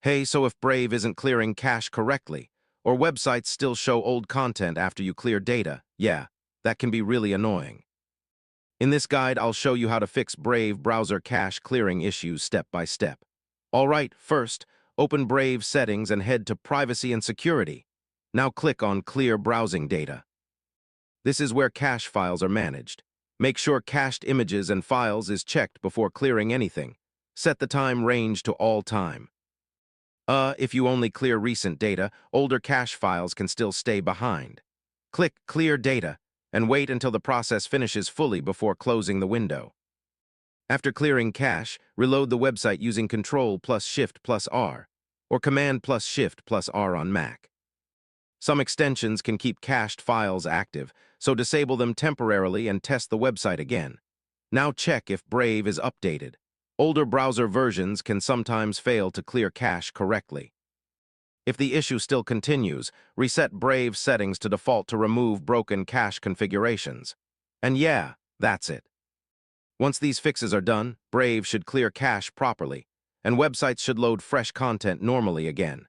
Hey, so if Brave isn't clearing cache correctly, or websites still show old content after you clear data, yeah, that can be really annoying. In this guide, I'll show you how to fix Brave browser cache clearing issues step by step. All right, first, open Brave settings and head to Privacy and Security. Now click on Clear Browsing Data. This is where cache files are managed. Make sure cached images and files is checked before clearing anything. Set the time range to all time. If you only clear recent data, older cache files can still stay behind. Click Clear Data and wait until the process finishes fully before closing the window. After clearing cache, reload the website using Ctrl+Shift+R or Command+Shift+R on Mac. Some extensions can keep cached files active, so disable them temporarily and test the website again. Now check if Brave is updated. Older browser versions can sometimes fail to clear cache correctly. If the issue still continues, reset Brave settings to default to remove broken cache configurations. And yeah, that's it. Once these fixes are done, Brave should clear cache properly, and websites should load fresh content normally again.